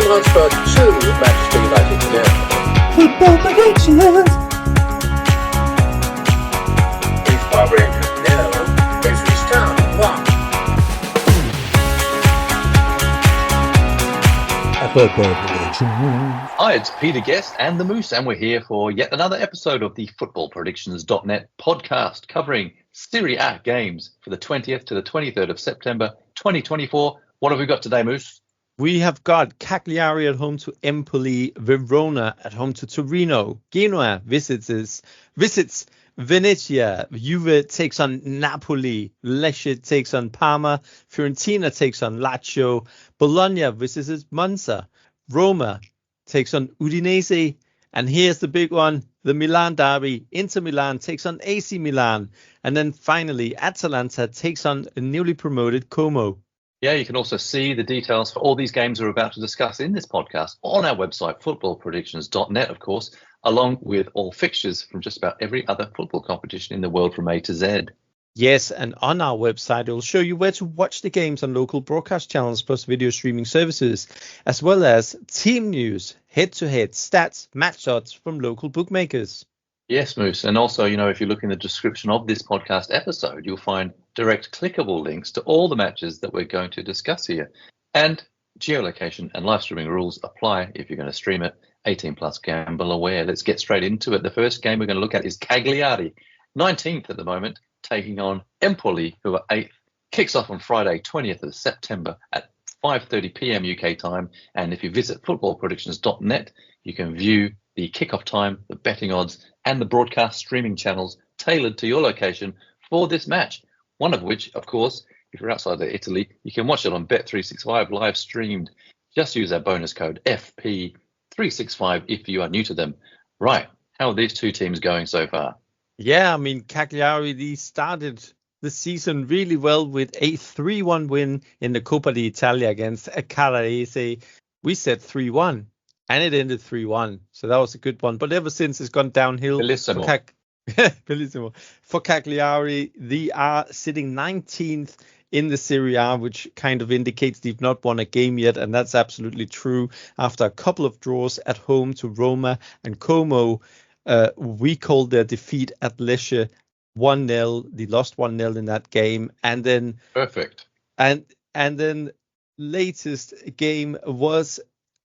transferred to Manchester United today. Football predictions. If Rangers nil, Ipswich Town 1. Football predictions. Hi, it's Peter Guest and the Moose, and we're here for yet another episode of the footballpredictions.net podcast covering Serie A games for the 20th to the 23rd of September 2024. What have we got today, Moose? We have got Cagliari at home to Empoli, Verona at home to Torino, Genoa visits Venezia, Juve takes on Napoli, Lecce takes on Parma, Fiorentina takes on Lazio, Bologna visits Monza, Roma takes on Udinese, and here's the big one, the Milan derby, Inter Milan takes on AC Milan, and then finally Atalanta takes on a newly promoted Como. Yeah, you can also see the details for all these games we're about to discuss in this podcast on our website, footballpredictions.net, of course, along with all fixtures from just about every other football competition in the world from A to Z. Yes, and on our website, it will show you where to watch the games on local broadcast channels plus video streaming services, as well as team news, head-to-head stats, match odds from local bookmakers. Yes, Moose. And also, if you look in the description of this podcast episode, you'll find direct clickable links to all the matches that we're going to discuss here. And geolocation and live streaming rules apply if you're going to stream it. 18 plus gamble aware. Let's get straight into it. The first game we're going to look at is Cagliari, 19th at the moment, taking on Empoli, who are 8th. Kicks off on Friday, 20th of September at 5:30 p.m. UK time. And if you visit footballpredictions.net, you can view the kickoff time, the betting odds, and the broadcast streaming channels tailored to your location for this match. One of which, of course, if you're outside of Italy, you can watch it on Bet365 live streamed. Just use our bonus code FP365 if you are new to them. Right, how are these two teams going so far? Yeah, Cagliari, they started the season really well with a 3-1 win in the Coppa d'Italia against Carrarese. We said 3-1. And it ended 3-1. So that was a good one. But ever since, it's gone downhill. Bellissimo. Bellissimo. For Cagliari, they are sitting 19th in the Serie A, which kind of indicates they've not won a game yet. And that's absolutely true. After a couple of draws at home to Roma and Como, we called their defeat at Lecce 1-0. They lost 1-0 in that game. And then... Perfect. And then latest game was...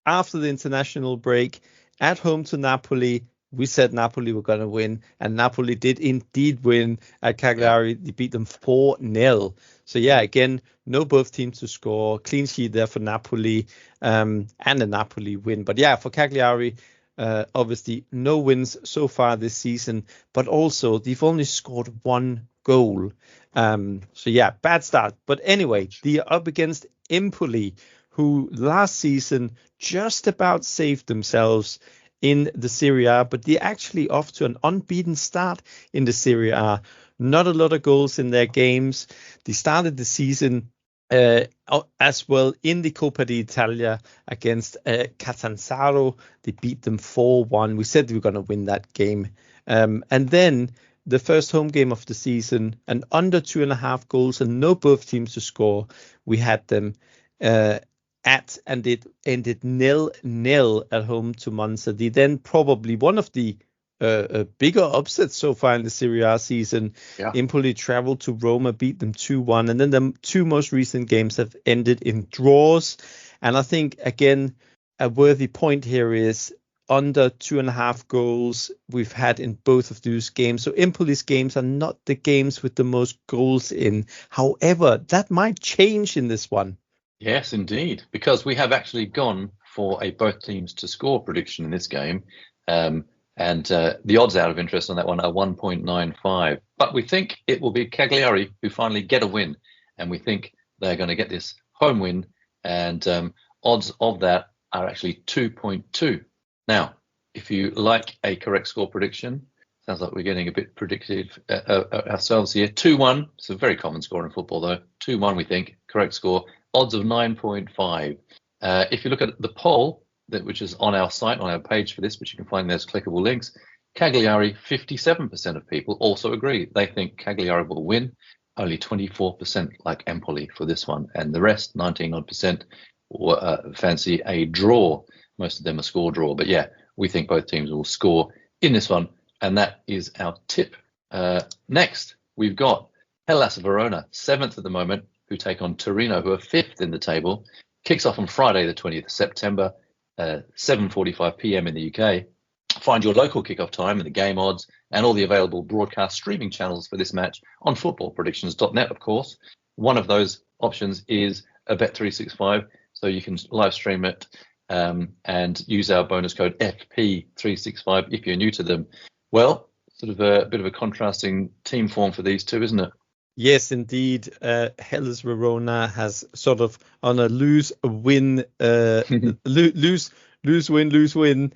after the international break, at home to Napoli. We said Napoli were going to win, and Napoli did indeed win at Cagliari. They beat them 4-0. So, yeah, again, no both teams to score. Clean sheet there for Napoli and a Napoli win. But, yeah, for Cagliari, obviously no wins so far this season. But also, they've only scored one goal. So, yeah, bad start. But anyway, they are up against Empoli, who last season just about saved themselves in the Serie A, but they're actually off to an unbeaten start in the Serie A. Not a lot of goals in their games. They started the season as well in the Coppa d'Italia against Catanzaro. They beat them 4-1. We said they were going to win that game. And then the first home game of the season, and under 2.5 goals and no both teams to score, we had them and it ended 0-0 at home to Monza. They then probably one of the bigger upsets so far in the Serie A season. Yeah. Empoli traveled to Roma, beat them 2-1. And then the two most recent games have ended in draws. And I think, again, a worthy point here is under 2.5 goals we've had in both of those games. So Empoli's games are not the games with the most goals in. However, that might change in this one. Yes, indeed, because we have actually gone for a both teams to score prediction in this game. And the odds out of interest on that one are 1.95. But we think it will be Cagliari who finally get a win. And we think they're going to get this home win. And odds of that are actually 2.2. Now, if you like a correct score prediction, sounds like we're getting a bit predictive ourselves here. 2-1. It's a very common score in football, though. 2-1, we think. Correct score. Odds of 9.5. If you look at the poll, which is on our site, on our page for this, which you can find those clickable links, Cagliari, 57% of people also agree. They think Cagliari will win. Only 24% like Empoli for this one. And the rest, 19% fancy a draw. Most of them a score draw. But yeah, we think both teams will score in this one. And that is our tip. Next, we've got Hellas Verona, 7th at the moment, who take on Torino, who are 5th in the table. Kicks off on Friday, the 20th of September, 7:45 p.m. in the UK. Find your local kickoff time and the game odds and all the available broadcast streaming channels for this match on footballpredictions.net, of course. One of those options is a Bet365, so you can live stream it and use our bonus code FP365 if you're new to them. Well, sort of a bit of a contrasting team form for these two, isn't it? Yes, indeed. Hellas Verona has sort of on a lose-win, lose-win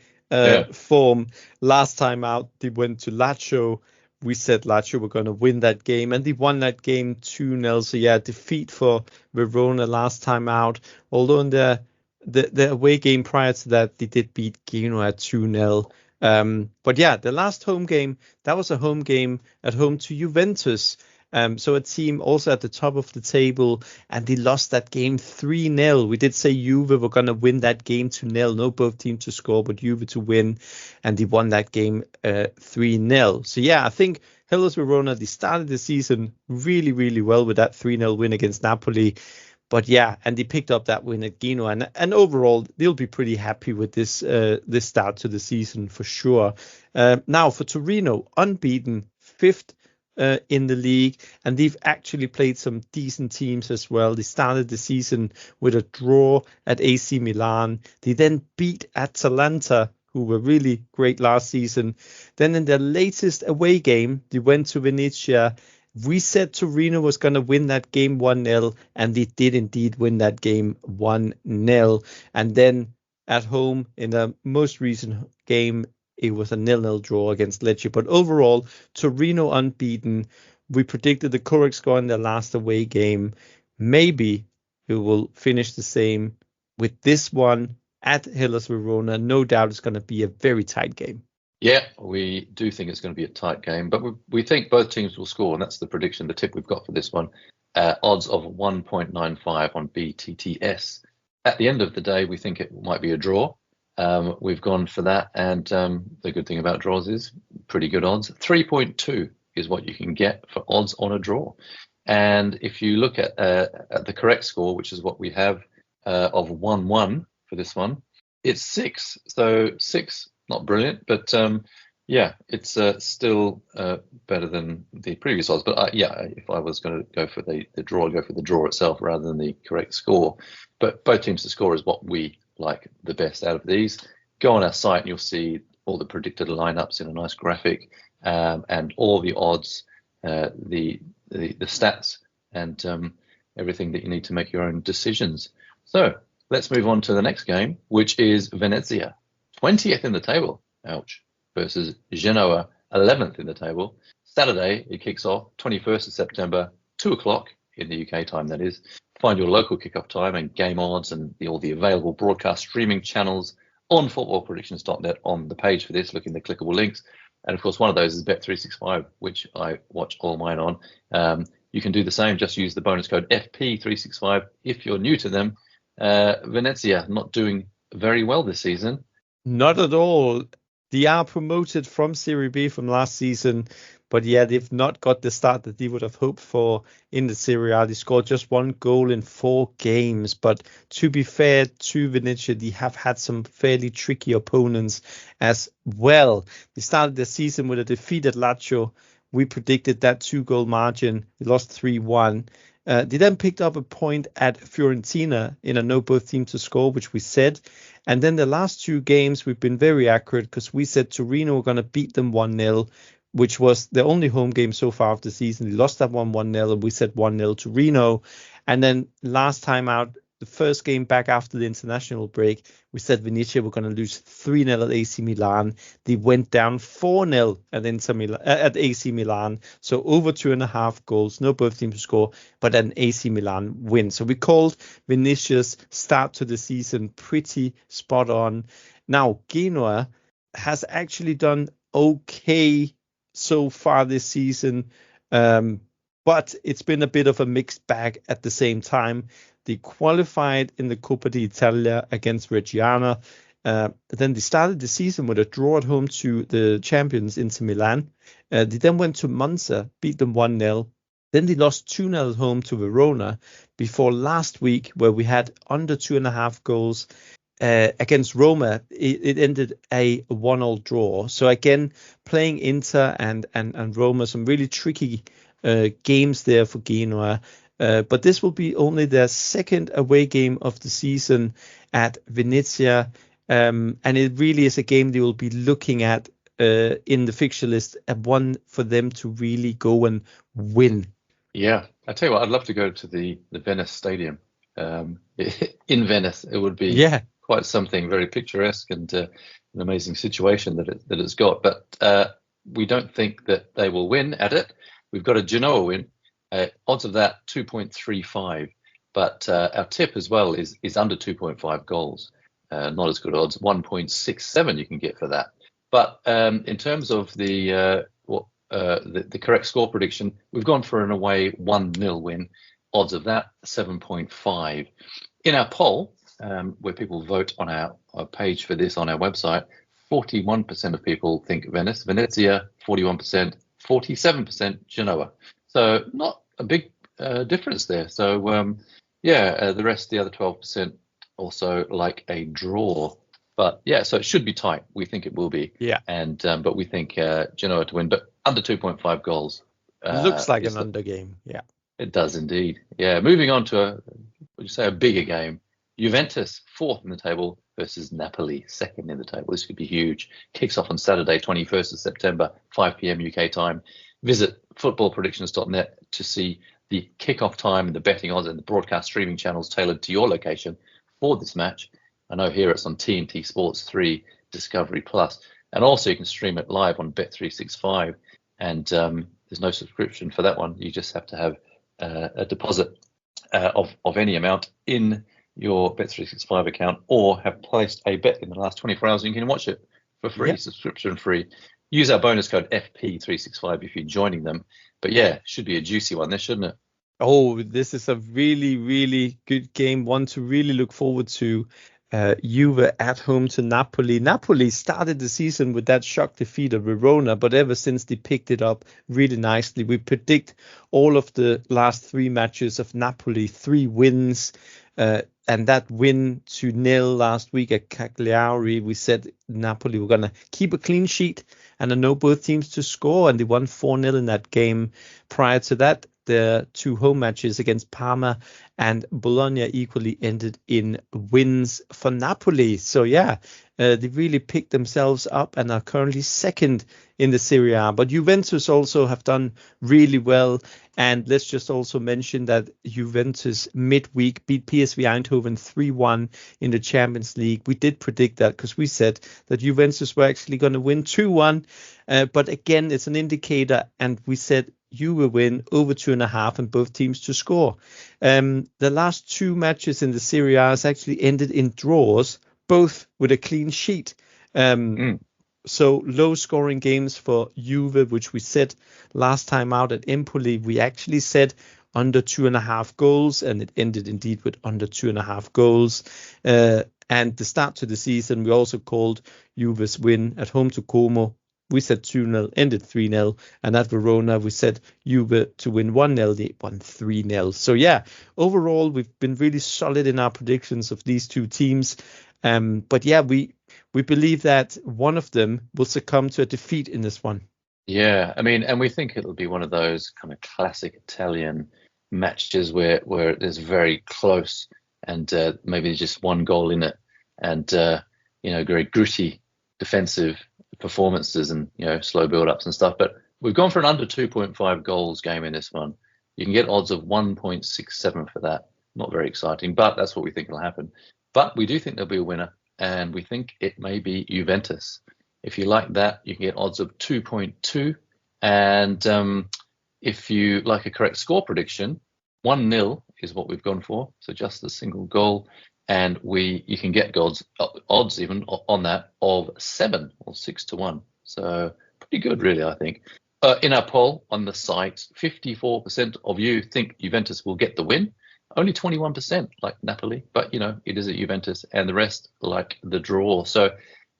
form. Last time out, they went to Lazio. We said Lazio were going to win that game, and they won that game 2-0. So yeah, defeat for Verona last time out. Although in the away game prior to that, they did beat Genoa 2-0. But yeah, the last home game, that was a home game at home to Juventus. So a team also at the top of the table, and they lost that game 3-0. We did say Juve were going to win that game 2-0. No both teams to score, but Juve to win, and they won that game 3-0. So yeah, I think Hellas Verona, they started the season really, really well with that 3-0 win against Napoli. But yeah, and they picked up that win at Genoa, and overall they'll be pretty happy with this start to the season for sure. Now for Torino, unbeaten, 5th in the league, and they've actually played some decent teams as well. They started the season with a draw at AC Milan. They then beat Atalanta, who were really great last season. Then in their latest away game, they went to Venezia. We said Torino was going to win that game 1-0, and they did indeed win that game 1-0. And then at home in the most recent game, it was a 0-0 draw against Lecce. But overall, Torino unbeaten. We predicted the correct score in their last away game. Maybe it will finish the same with this one at Hellas Verona. No doubt it's going to be a very tight game. Yeah, we do think it's going to be a tight game, but we think both teams will score, and that's the prediction, the tip we've got for this one. Odds of 1.95 on BTTS. At the end of the day, we think it might be a draw. We've gone for that, and the good thing about draws is pretty good odds. 3.2 is what you can get for odds on a draw. And if you look at the correct score, which is what we have of 1-1 for this one, it's 6. So 6, not brilliant, but yeah, it's still better than the previous odds. But yeah, if I was going to go for the draw, I'd go for the draw itself rather than the correct score. But both teams to score is what we like the best out of these. Go on our site and you'll see all the predicted lineups in a nice graphic, and all the odds, the stats, and everything that you need to make your own decisions. So let's move on to the next game, which is Venezia, 20th in the table, ouch, versus Genoa, 11th in the table. Saturday, it kicks off, 21st of September, 2 o'clock in the UK time, that is. Find your local kickoff time and game odds and all the available broadcast streaming channels on footballpredictions.net on the page for this. Look in the clickable links. And of course, one of those is Bet365, which I watch all mine on. You can do the same. Just use the bonus code FP365 if you're new to them. Venezia not doing very well this season. Not at all. They are promoted from Serie B from last season, but yeah, they've not got the start that they would have hoped for in the Serie A. They scored just 1 goal in 4 games, but to be fair to Venezia, they have had some fairly tricky opponents as well. They started the season with a defeat at Lazio. We predicted that 2-goal margin. They lost 3-1. They then picked up a point at Fiorentina in a no both team to score, which we said. And then the last 2 games, we've been very accurate because we said Torino were going to beat them 1-0, which was the only home game so far of the season. They lost that one 1-0, and we said 1-0 to Torino. And then last time out, the first game back after the international break, we said Venezia were going to lose 3-0 at AC Milan. They went down 4-0 at AC Milan. So over 2.5 goals, no both teams to score, but an AC Milan win. So we called Venezia's start to the season pretty spot on. Now, Genoa has actually done okay so far this season, but it's been a bit of a mixed bag at the same time. They qualified in the Coppa d'Italia against Reggiana. Then they started the season with a draw at home to the champions Inter Milan. They then went to Monza, beat them 1-0. Then they lost 2-0 at home to Verona before last week, where we had under 2.5 goals against Roma. It ended a 1-1 draw. So again, playing Inter and Roma, some really tricky games there for Genoa. But this will be only their second away game of the season at Venezia. And it really is a game they will be looking at in the fixture list, one for them to really go and win. Yeah, I tell you what, I'd love to go to the Venice Stadium in Venice. It would be quite something, very picturesque and an amazing situation that it's got. But we don't think that they will win at it. We've got a Genoa win. Odds of that 2.35. But our tip as well is under 2.5 goals. Not as good odds, 1.67 you can get for that. But in terms of the correct score prediction, we've gone for an away 1-0 win. Odds of that 7.5. In our poll, where people vote on our page for this on our website, 41% of people think Venice, Venezia 41%, 47% Genoa. So not a big difference there. So the rest, the other 12%, also like a draw. But yeah, so it should be tight. We think it will be. Yeah. And but we think Genoa to win, but under 2.5 goals. Looks like an under game. Yeah. It does indeed. Yeah. Moving on to a bigger game. Juventus, 4th in the table, versus Napoli, 2nd in the table. This could be huge. Kicks off on Saturday, 21st of September, 5 p.m. UK time. Visit footballpredictions.net to see the kickoff time and the betting odds and the broadcast streaming channels tailored to your location for this match. I know here it's on TNT Sports 3, Discovery Plus, and also you can stream it live on Bet365. And there's no subscription for that one. You just have to have a deposit of any amount in your Bet365 account, or have placed a bet in the last 24 hours and you can watch it for free, subscription free. Use our bonus code FP365 if you're joining them. But yeah, should be a juicy one there, shouldn't it? Oh, this is a really, really good game. One to really look forward to. Juve at home to Napoli. Napoli started the season with that shock defeat of Verona, but ever since they picked it up really nicely. We predict all of the last 3 matches of Napoli, 3 wins. And that win 2-0 last week at Cagliari, we said Napoli were going to keep a clean sheet, and I know both teams to score, and they won 4-0 in that game. Prior to that, the 2 home matches against Parma and Bologna equally ended in wins for Napoli. So yeah, they really picked themselves up and are currently 2nd in the Serie A. But Juventus also have done really well. And let's just also mention that Juventus midweek beat PSV Eindhoven 3-1 in the Champions League. We did predict that because we said that Juventus were actually going to win 2-1. But again, it's an indicator. And we said you will win over 2.5 and both teams to score. The last 2 matches in the Serie A has actually ended in draws, both with a clean sheet. So low scoring games for Juve, which we said last time out at Empoli. We actually said under 2.5 goals, and it ended indeed with under 2.5 goals. And the start to the season, we also called Juve's win at home to Como. We said 2-0, ended 3-0. And at Verona, we said Juve to win 1-0, they won 3-0. So yeah, overall, we've been really solid in our predictions of these 2 teams. But yeah, we believe that one of them will succumb to a defeat in this one. Yeah, I mean, and we think it'll be one of those kind of classic Italian matches where there's very close and maybe just 1 goal in it, and very gritty defensive performances and slow build-ups and stuff. But we've gone for an under 2.5 goals game in this one. You can get odds of 1.67 for that. Not very exciting, but that's what we think will happen. But we do think there'll be a winner, and we think it may be Juventus. If you like that, you can get odds of 2.2. And if you like a correct score prediction, 1-0 is what we've gone for. So just a single goal. And you can get odds even on that of 7 or 6-1. So pretty good, really, I think. In our poll on the site, 54% of you think Juventus will get the win. only 21% like Napoli, but it is at Juventus, and the rest like the draw. So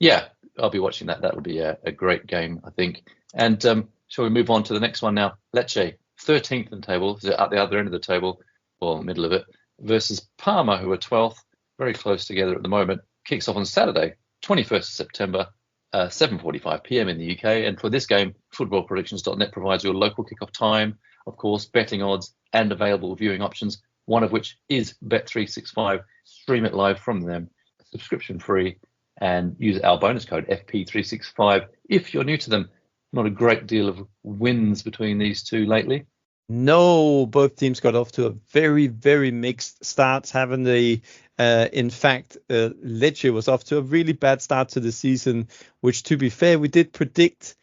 yeah, I'll be watching that. That'll be a great game, I think. And shall we move on to the next one now? Lecce, 13th in the table, so at the other end of the table, or middle of it, versus Parma, who are 12th, very close together at the moment. Kicks off on Saturday, 21st of September, 7:45 p.m. in the UK. And for this game, footballpredictions.net provides your local kickoff time, of course, betting odds and available viewing options, one of which is Bet365. Stream it live from them, subscription free, and use our bonus code FP365 if you're new to them. Not a great deal of wins between these two lately. No, both teams got off to a very, very mixed start, haven't they? In fact, Lecce was off to a really bad start to the season, which, to be fair, we did predict.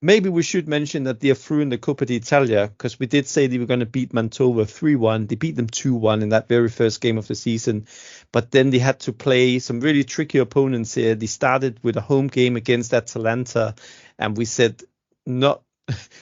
Maybe we should mention that they are through in the Coppa d'Italia, because we did say they were going to beat Mantova 3-1. They beat them 2-1 in that very first game of the season. But then they had to play some really tricky opponents here. They started with a home game against Atalanta, and we said not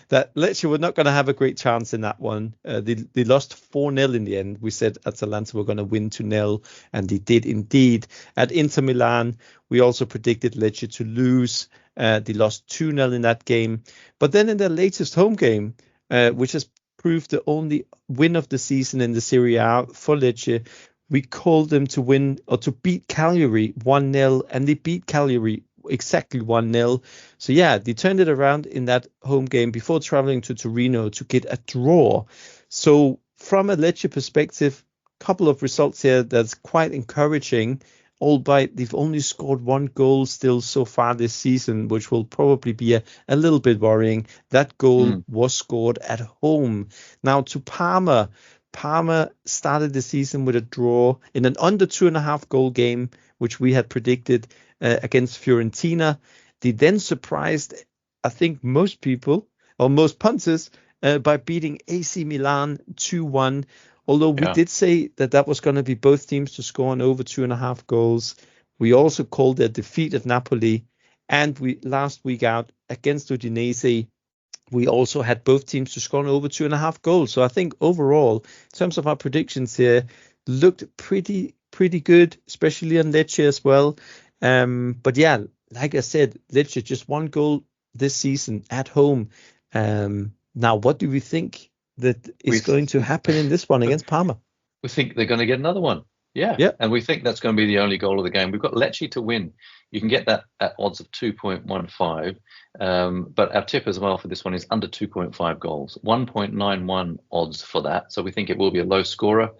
that Lecce were not going to have a great chance in that one. They lost 4-0 in the end. We said Atalanta were going to win 2-0, and they did indeed. At Inter Milan, we also predicted Lecce to lose. They lost 2-0 in that game. But then in their latest home game, which has proved the only win of the season in the Serie A for Lecce, we called them to win or to beat Cagliari 1-0, and they beat Cagliari exactly 1-0. So yeah, they turned it around in that home game before traveling to Torino to get a draw. So from a Lecce perspective, couple of results here that's quite encouraging, albeit they've only scored 1 goal still so far this season, which will probably be a little bit worrying. That goal was scored at home. Now to Parma. Parma started the season with a draw in an under 2.5 goal game, which we had predicted against Fiorentina. They then surprised, I think, most people or most punters by beating AC Milan 2-1. Although we did say that was going to be both teams to score on over 2.5 goals. We also called their defeat at Napoli. And we last week out against Udinese, we also had both teams to score on over 2.5 goals. So I think overall, in terms of our predictions here, looked pretty good, especially on Lecce as well. But yeah, like I said, Lecce just 1 goal this season at home. Now, what do we think that is going to happen in this one against Parma? We think they're going to get another one. Yeah. And we think that's going to be the only goal of the game. We've got Lecce to win. You can get that at odds of 2.15. But our tip as well for this one is under 2.5 goals. 1.91 odds for that. So we think it will be a low scorer.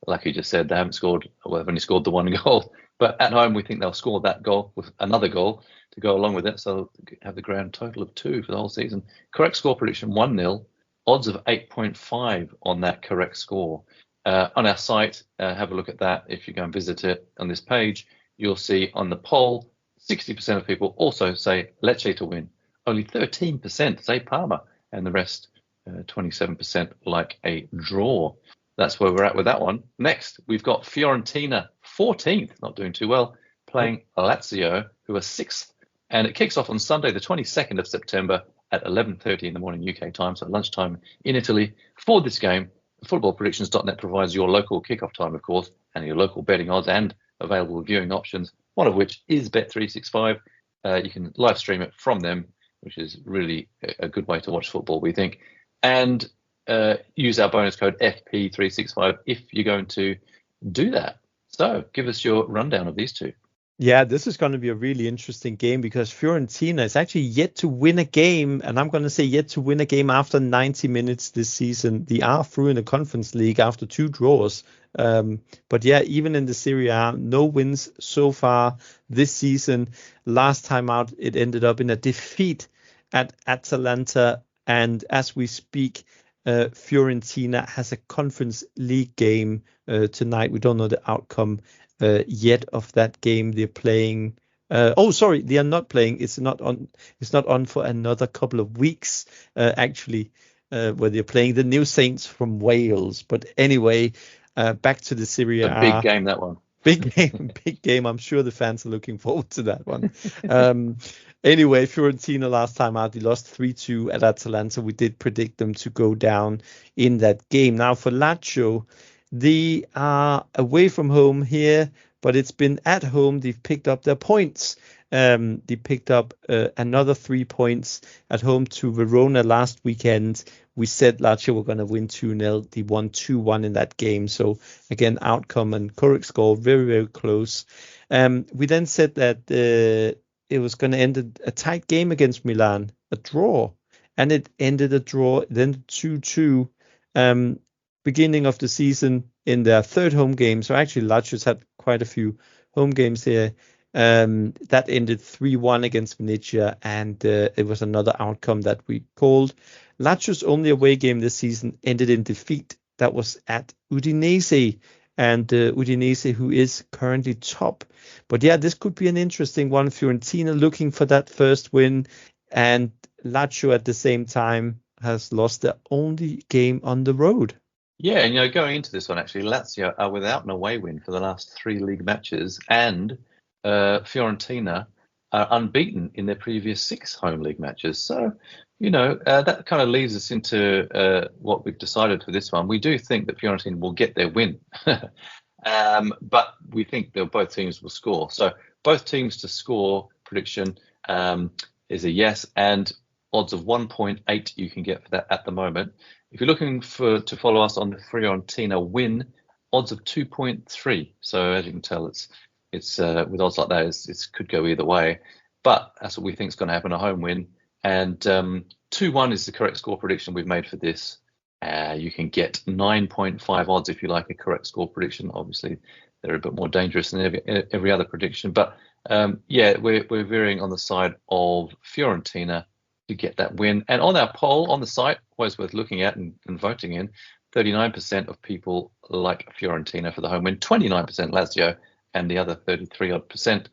Like you just said, they haven't scored, well, they've only scored the 1 goal. But at home, we think they'll score that goal with another goal to go along with it. So they'll have the grand total of 2 for the whole season. Correct score prediction, 1-0. Odds of 8.5 on that correct score. On our site, have a look at that. If you go and visit it on this page, you'll see on the poll, 60% of people also say Lecce to win. Only 13% say Parma, and the rest, 27%, like a draw. That's where we're at with that one. Next, we've got Fiorentina, 14th, not doing too well, playing Lazio, who are 6th. And it kicks off on Sunday, the 22nd of September at 11:30 in the morning UK time, so lunchtime in Italy. For this game, footballpredictions.net provides your local kickoff time, of course, and your local betting odds and available viewing options, one of which is Bet365. You can live stream it from them, which is really a good way to watch football, we think. And use our bonus code FP365 if you're going to do that. So give us your rundown of these two. Yeah, this is going to be a really interesting game because Fiorentina is actually yet to win a game, and I'm going to say yet to win a game after 90 minutes this season. They are through in the Conference League after 2 draws. But yeah, even in the Serie A, no wins so far this season. Last time out, it ended up in a defeat at Atalanta. And as we speak, Fiorentina has a Conference League game tonight. We don't know the outcome yet of that game. They're playing. They are not playing. It's not on for another couple of weeks. Actually, where they're playing the New Saints from Wales. But anyway, back to the Serie A. A big game, that one. Big game. I'm sure the fans are looking forward to that one. Anyway, Fiorentina last time out, they lost 3-2 at Atalanta. We did predict them to go down in that game. Now for Lazio, They are away from home here, but it's been at home. They've picked up their points. They picked up another 3 points at home to Verona last weekend. We said Lazio were going to win 2-0. They won 2-1 in that game. So again, outcome and correct score very, very close. We then said that it was going to end a tight game against Milan, a draw, and it ended a draw. Then 2-2. Beginning of the season in their third home game. So actually, Lazio's had quite a few home games here. That ended 3-1 against Venezia, and it was another outcome that we called. Lazio's only away game this season ended in defeat. That was at Udinese, and Udinese, who is currently top. But yeah, this could be an interesting one. Fiorentina looking for that first win, and Lazio at the same time has lost their only game on the road. Yeah, and going into this one, actually, Lazio are without an away win for the last 3 league matches, and Fiorentina are unbeaten in their previous 6 home league matches. So, that kind of leads us into what we've decided for this one. We do think that Fiorentina will get their win, but we think that both teams will score. So both teams to score prediction is a yes, and odds of 1.8 you can get for that at the moment. If you're looking to follow us on the Fiorentina win, odds of 2.3. So as you can tell, it's with odds like that, it could go either way. But that's what we think is going to happen, a home win. And 2-1 is the correct score prediction we've made for this. You can get 9.5 odds if you like a correct score prediction. Obviously, they're a bit more dangerous than every other prediction. But we're veering on the side of Fiorentina to get that win. And on our poll on the site, always worth looking at and voting in, 39% of people like Fiorentina for the home win, 29% Lazio, and the other 32 odd percent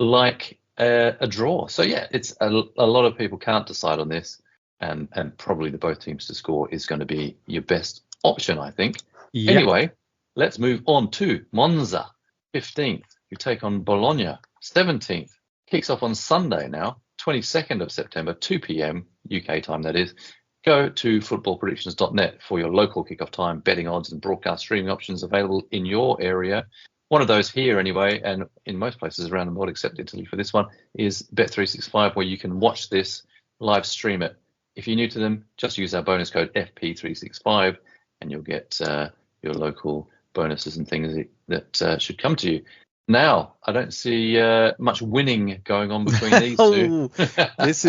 like a draw. So yeah, it's a lot of people can't decide on this, and probably the both teams to score is going to be your best option, I think. Yeah. Anyway, let's move on to Monza, 15th. You take on Bologna, 17th. Kicks off on Sunday now, 22nd of September, 2 p.m. UK time, that is. Go to footballpredictions.net for your local kickoff time, betting odds and broadcast streaming options available in your area. One of those here anyway, and in most places around the world except Italy for this one, is Bet365, where you can watch this, live stream it. If you're new to them, just use our bonus code FP365 and you'll get your local bonuses and things that should come to you. Now, I don't see much winning going on between these two. This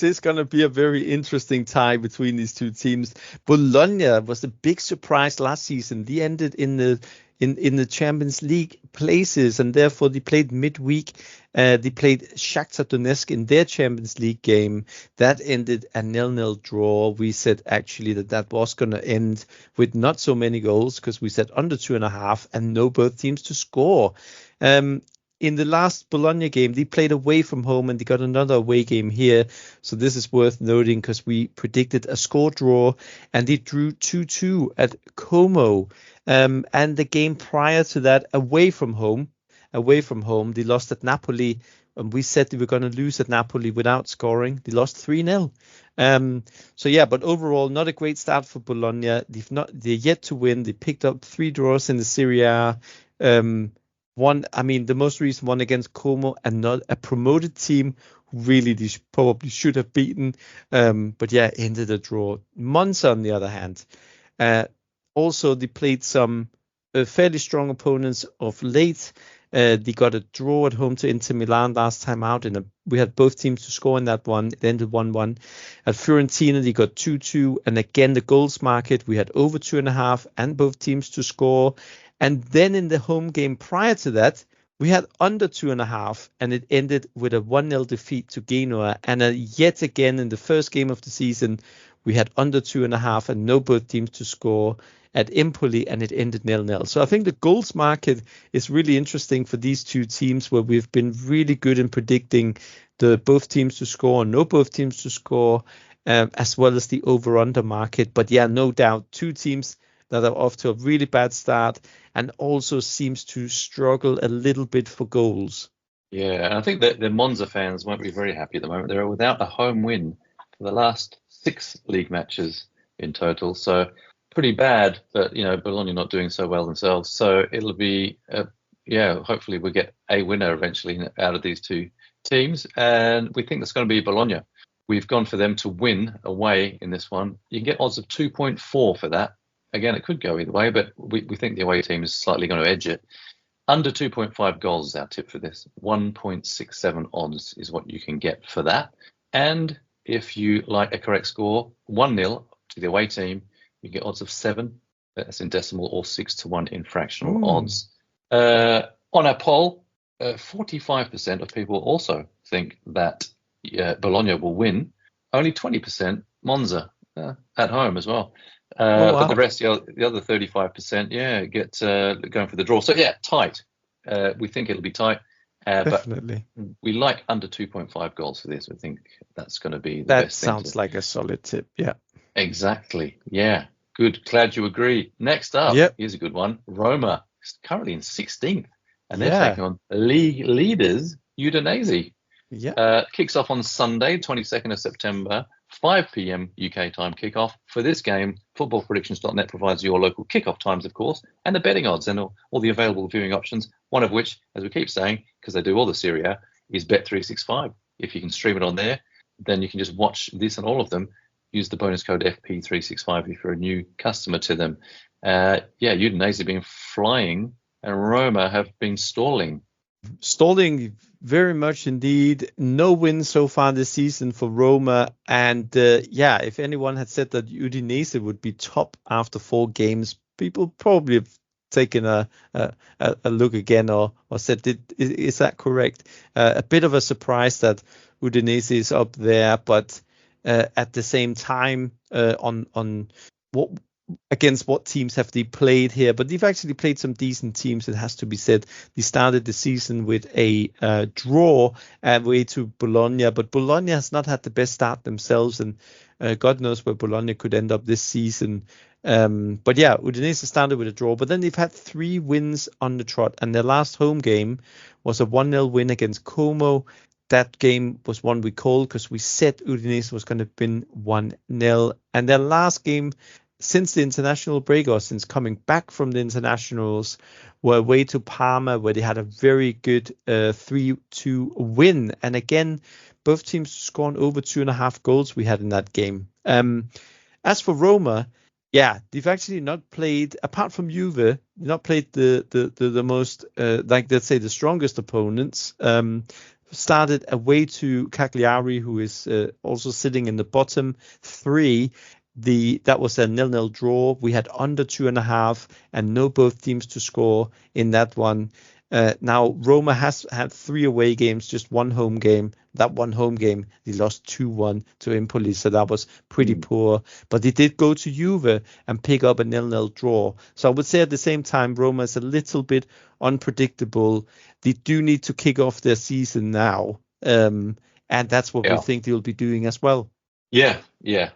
is going to be a very interesting tie between these two teams. Bologna was a big surprise last season. They ended in the Champions League places, and therefore they played midweek. They played Shakhtar Donetsk in their Champions League game. That ended a 0-0 draw. We said actually that was going to end with not so many goals, because we said under 2.5 and no both teams to score. In the last Bologna game, they played away from home and they got another away game here. So this is worth noting because we predicted a score draw, and they drew 2-2 at Como. And the game prior to that, away from home, they lost at Napoli. And we said they were going to lose at Napoli without scoring. They lost 3-0. But overall, not a great start for Bologna. They're yet to win. They picked up 3 draws in the Serie A. The most recent one against Como, and not a promoted team who really they probably should have beaten. Ended a draw. Monza, on the other hand, also they played some fairly strong opponents of late. They got a draw at home to Inter Milan last time out, and we had both teams to score in that one. It ended 1-1. At Fiorentina, they got 2-2, and again the goals market, we had over 2.5 and both teams to score. And then in the home game prior to that, we had under 2.5, and it ended with a 1-0 defeat to Genoa. And yet again in the first game of the season, we had under 2.5 and no both teams to score at Empoli, and it ended 0-0. So I think the goals market is really interesting for these two teams, where we've been really good in predicting the both teams to score, no both teams to score, as well as the over-under market. But yeah, no doubt, two teams that are off to a really bad start and also seems to struggle a little bit for goals. Yeah, and I think that the Monza fans won't be very happy at the moment. They're without a home win for the last 6 league matches in total. So pretty bad, but Bologna not doing so well themselves. So it'll be hopefully we'll get a winner eventually out of these two teams, and we think that's going to be Bologna. We've gone for them to win away in this one. You can get odds of 2.4 for that. Again, it could go either way, but we think the away team is slightly going to edge it. Under 2.5 goals is our tip for this. 1.67 odds is what you can get for that. And if you like a correct score, 1-0 to the away team, you get odds of 7. That's in decimal, or 6-1 in fractional odds. On our poll, 45% of people also think that Bologna will win. Only 20% Monza at home as well. But the rest, the other 35%, get going for the draw. So tight. We think it'll be tight. Definitely. But we like under 2.5 goals for this. I think that's going to be the that best. That sounds like a solid tip. Yeah. Exactly. Yeah. Good. Glad you agree. Next up, here's a good one. Roma is currently in 16th, and they're taking on league leaders Udinese. Yeah. Kicks off on Sunday, 22nd of September, 5 p.m. UK time kickoff. For this game, footballpredictions.net provides your local kickoff times, of course, and the betting odds and all the available viewing options, one of which, as we keep saying, because they do all the Serie A, is Bet365. If you can stream it on there, then you can just watch this and all of them. Use the bonus code FP365 if you're a new customer to them. Udinese have been flying, and Roma have been stalling. Stalling very much indeed. No wins so far this season for Roma. And if anyone had said that Udinese would be top after 4 games, people probably have taken a look again or said, is that correct? A bit of a surprise that Udinese is up there, but at the same time, on what against what teams have they played here? But they've actually played some decent teams, it has to be said. They started the season with a draw away to Bologna, but Bologna has not had the best start themselves, and God knows where Bologna could end up this season. Udinese started with a draw, but then they've had 3 wins on the trot, and their last home game was a 1-0 win against Como. That game was one we called because we said Udinese was going to win 1-0. And their last game since the international break, or since coming back from the internationals, were away to Parma, where they had a very good 3-2 win. And again, both teams scored over 2.5 goals we had in that game. As for Roma, they've actually not played, apart from Juve, not played the most, let's say, the strongest opponents. Started away to Cagliari, who is also sitting in the bottom 3. That was a 0-0 draw. We had under 2.5 and no both teams to score in that one. Now Roma has had 3 away games, just 1 home game. That 1 home game, they lost 2-1 to Empoli, so that was pretty poor. But they did go to Juve and pick up a 0-0 draw. So I would say at the same time, Roma is a little bit unpredictable. They do need to kick off their season now, and that's what we think they'll be doing as well. Yeah,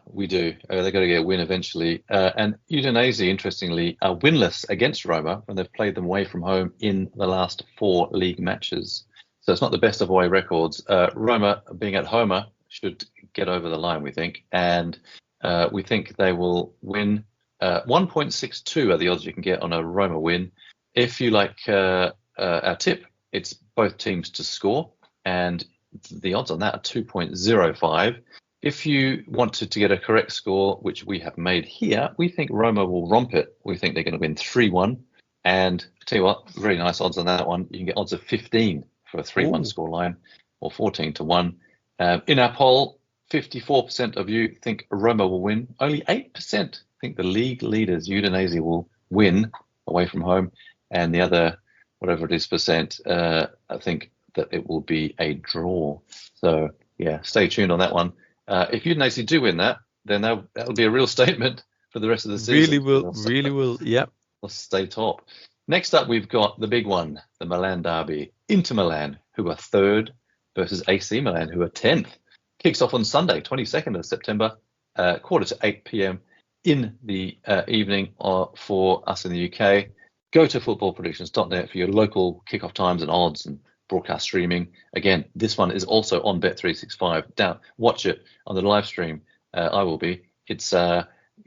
we do. They've got to get a win eventually. And Udinese, interestingly, are winless against Roma when they've played them away from home in the last 4 league matches. So it's not the best of away records. Roma, being at Homer, should get over the line, we think. And we think they will win. 1.62 are the odds you can get on a Roma win. If you like our tip, it's both teams to score. And the odds on that are 2.05. If you wanted to get a correct score, which we have made here, we think Roma will romp it. We think they're going to win 3-1. And I tell you what, very nice odds on that one. You can get odds of 15 for a 3-1 scoreline, or 14-1. In our poll, 54% of you think Roma will win. Only 8% think the league leaders, Udinese, will win away from home. And the other, whatever it is, percent, I think that it will be a draw. So, stay tuned on that one. If Udinese do win that, then that'll be a real statement for the rest of the season. Really will. Yeah. They'll stay top. Next up, we've got the big one, the Milan derby. Inter Milan, who are 3rd, versus AC Milan, who are 10th. Kicks off on Sunday, 22nd of September, 7:45 p.m. in the evening for us in the UK. Go to footballpredictions.net for your local kickoff times and odds and broadcast streaming. Again, this one is also on Bet365. Watch it on the live stream. I will be. It's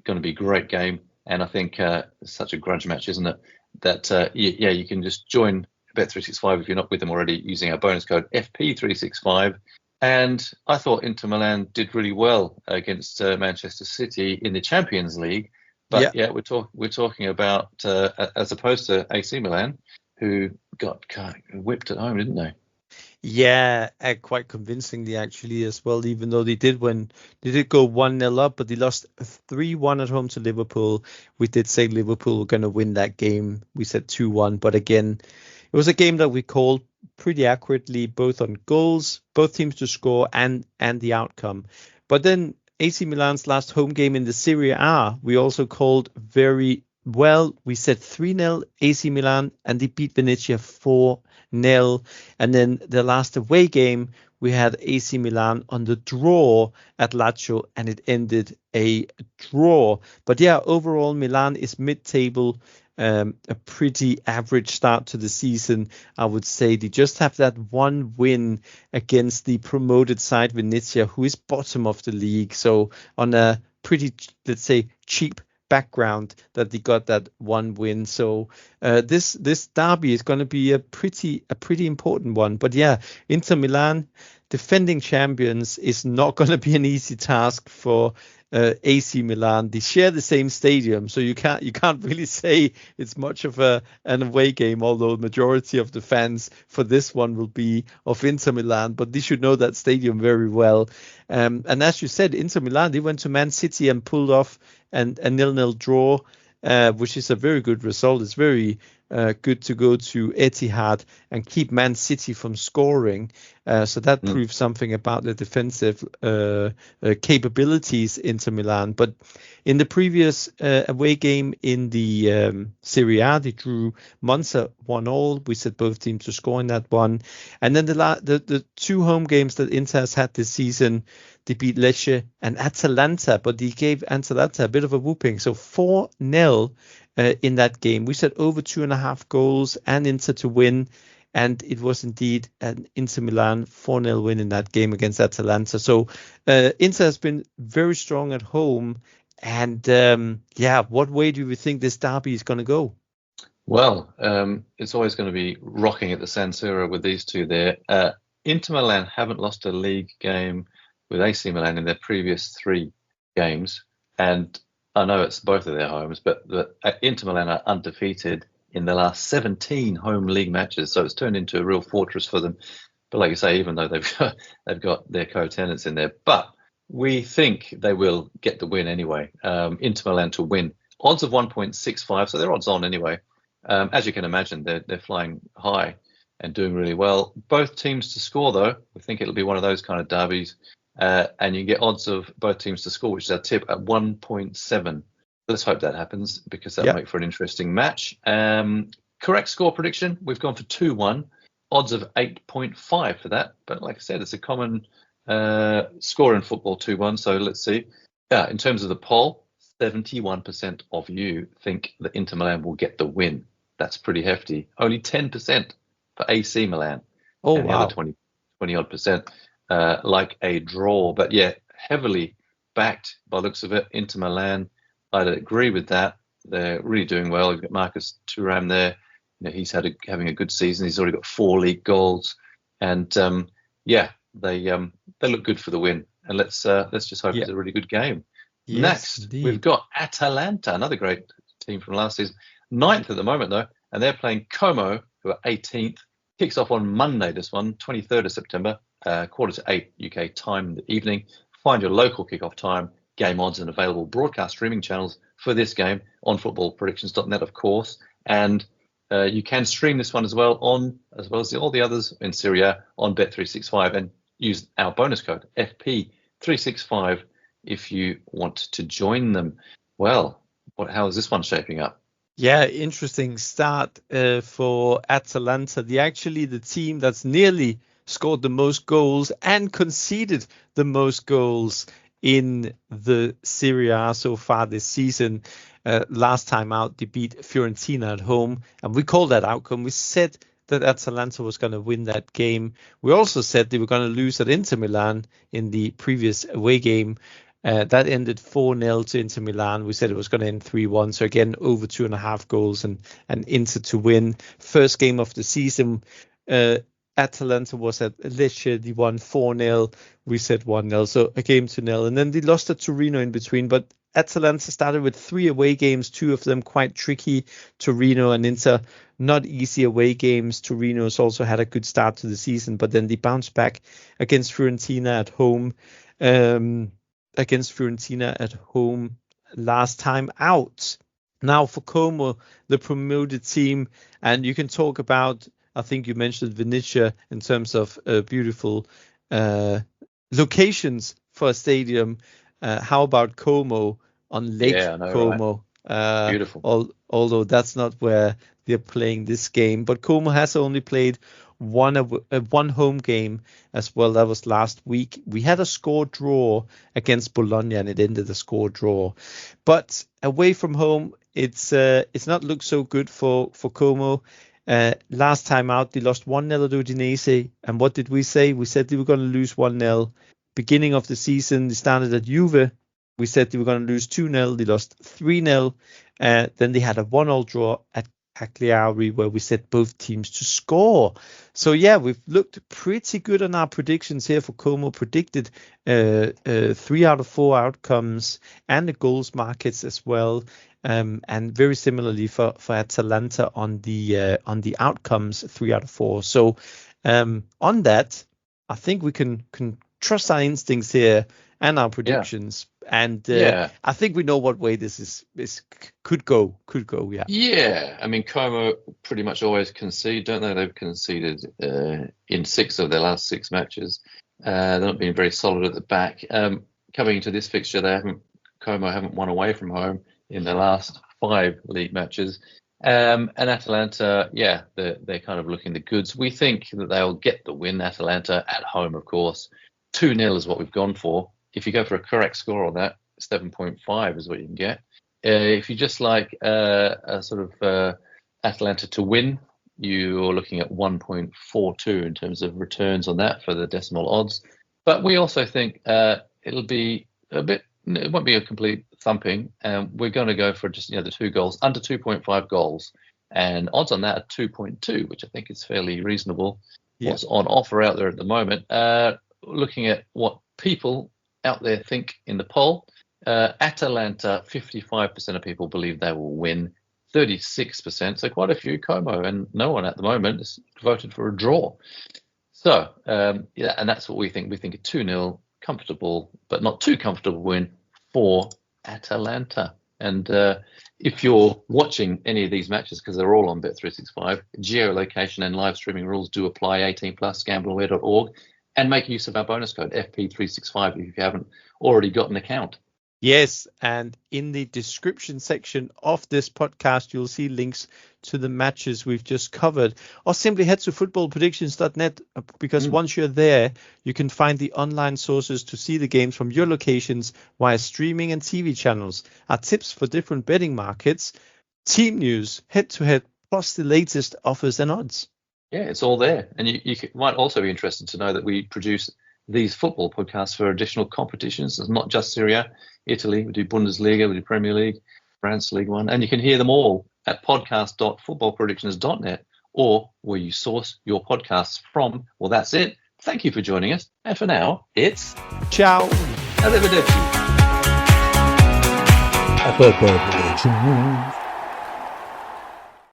going to be a great game. And I think it's such a grudge match, isn't it? That, you can just join Bet365 if you're not with them already using our bonus code FP365. And I thought Inter Milan did really well against Manchester City in the Champions League. But we're talking about as opposed to AC Milan, who got whipped at home, didn't they? Yeah, quite convincingly actually as well. Even though they did go 1-0 up, but they lost 3-1 at home to Liverpool. We did say Liverpool were going to win that game. We said 2-1, but again, it was a game that we called pretty accurately, both on goals, both teams to score, and the outcome. But then AC Milan's last home game in the Serie A, we also called very well. We said 3-0 AC Milan, and they beat Venezia 4-0. And then the last away game, we had AC Milan on the draw at Lazio, and it ended a draw. But yeah, overall, Milan is mid-table. A pretty average start to the season, I would say. They just have that one win against the promoted side Venezia, who is bottom of the league. So on a pretty, let's say, cheap background that they got that one win. So this derby is going to be a pretty important one. But yeah, Inter Milan, defending champions, is not going to be an easy task for AC Milan. They share the same stadium, so you can't really say it's much of an away game, although the majority of the fans for this one will be of Inter Milan, but they should know that stadium very well. And as you said, Inter Milan, they went to Man City and pulled off a 0-0 draw, which is a very good result. It's very good to go to Etihad and keep Man City from scoring. So that proves something about the defensive capabilities Inter Milan. But in the previous away game in the Serie A, they drew Monza 1-1. We said both teams to score in that one. And then the two home games that Inter has had this season, they beat Lecce and Atalanta, but they gave Atalanta a bit of a whooping. So 4-0 in that game. We said over 2.5 goals and Inter to win. And it was indeed an Inter Milan 4-0 win in that game against Atalanta. So Inter has been very strong at home. And what way do you think this derby is going to go? Well, it's always going to be rocking at the San Siro with these two there. Inter Milan haven't lost a league game with AC Milan in their previous 3 games. And I know it's both of their homes, but Inter Milan are undefeated in the last 17 home league matches. So it's turned into a real fortress for them. But like you say, even though they've got their co-tenants in there, but we think they will get the win anyway. Inter Milan to win. Odds of 1.65, so they're odds on anyway. As you can imagine, they're flying high and doing really well. Both teams to score, though. We think it'll be one of those kind of derbies. And you get odds of both teams to score, which is our tip, at 1.7. Let's hope that happens, because that'll make for an interesting match. Correct score prediction, we've gone for 2-1. Odds of 8.5 for that. But like I said, it's a common score in football, 2-1. So let's see. In terms of the poll, 71% of you think that Inter Milan will get the win. That's pretty hefty. Only 10% for AC Milan. Oh, and wow. The other 20 odd percent like a draw. But yeah, heavily backed by looks of it. Inter Milan, I'd agree with that. They're really doing well. You've got Marcus Thuram there. He's having a good season. He's already got 4 league goals. And they look good for the win. And let's just hope it's a really good game. Yes, Next, indeed. we've got Atalanta, another great team from last season. 9th at the moment, though, and they're playing Como, who are 18th. Kicks off on Monday, this one, 23rd of September, 7:45 UK time in the evening. Find your local kickoff time, game odds, and available broadcast streaming channels for this game on footballpredictions.net, of course. And you can stream this one as well as all the others in Serie A on Bet365, and use our bonus code FP365 if you want to join them. Well, how is this one shaping up? Yeah, interesting start for Atalanta. They're actually the team that's nearly scored the most goals and conceded the most goals in the Serie A so far this season. Last time out, they beat Fiorentina at home, and we called that outcome. We said that Atalanta was going to win that game. We also said they were going to lose at Inter Milan in the previous away game. That ended 4-0 to Inter Milan. We said it was going to end 3-1. So again, over 2.5 goals and Inter to win. First game of the season. Atalanta was at Lecce. They won 4-0. We said 1-0. So a game to 0. And then they lost to Torino in between. But Atalanta started with 3 away games, 2 of them quite tricky. Torino and Inter, not easy away games. Torino's also had a good start to the season, but then they bounced back against Fiorentina at home. Last time out. Now for Como, the promoted team, and you can talk about, I think you mentioned Venezia in terms of beautiful locations for a stadium. How about Como on Lake Como? Right? Beautiful. Although that's not where they're playing this game, but Como has only played one home game as well. That was last week. We had a score draw against Bologna, and it ended a score draw. But away from home, it's not looked so good for Como. Last time out, they lost 1-0 at Udinese. And what did we say? We said they were going to lose 1-0. Beginning of the season, they started at Juve. We said they were going to lose 2-0. They lost 3-0. Then they had a 1-1 draw at Cagliari, where we set both teams to score. So yeah, we've looked pretty good on our predictions here for Como. Predicted 3 out of 4 outcomes and the goals markets as well. And very similarly for Atalanta on the outcomes, 3 out of 4. So on that, I think we can trust our instincts here and our predictions. And I think we know what way this could go. Yeah. Yeah. I mean, Como pretty much always concede, don't they? They've conceded in 6 of their last 6 matches. They're not being very solid at the back. Coming into this fixture, Como haven't won away from home in their last 5 league matches. And Atalanta, they're kind of looking the goods. We think that they'll get the win. Atalanta at home, of course. 2-0 is what we've gone for. If you go for a correct score on that, 7.5 is what you can get. If you just like a sort of Atalanta to win, you're looking at 1.42 in terms of returns on that for the decimal odds. But we also think it'll be it won't be a complete thumping. We're going to go for just the 2 goals, under 2.5 goals. And odds on that are 2.2, which I think is fairly reasonable. Yeah. What's on offer out there at the moment? Looking at what people out there think in the poll, Atalanta, 55% of people believe they will win, 36%, so quite a few. Como and no one at the moment has voted for a draw. So and that's what we think. We think a 2-0 comfortable but not too comfortable win for Atalanta. And if you're watching any of these matches, because they're all on Bet365, geolocation and live streaming rules do apply. 18+, gambleware.org. And make use of our bonus code, FP365, if you haven't already got an account. Yes, and in the description section of this podcast, you'll see links to the matches we've just covered. Or simply head to footballpredictions.net, because once you're there, you can find the online sources to see the games from your locations via streaming and TV channels, our tips for different betting markets, team news, head-to-head, plus the latest offers and odds. Yeah, it's all there. And you might also be interested to know that we produce these football podcasts for additional competitions. It's not just Serie, Italy. We do Bundesliga, we do Premier League, France League One. And you can hear them all at podcast.footballpredictions.net or where you source your podcasts from. Well, that's it. Thank you for joining us. And for now, it's... Ciao. Arrivederci. A football prediction.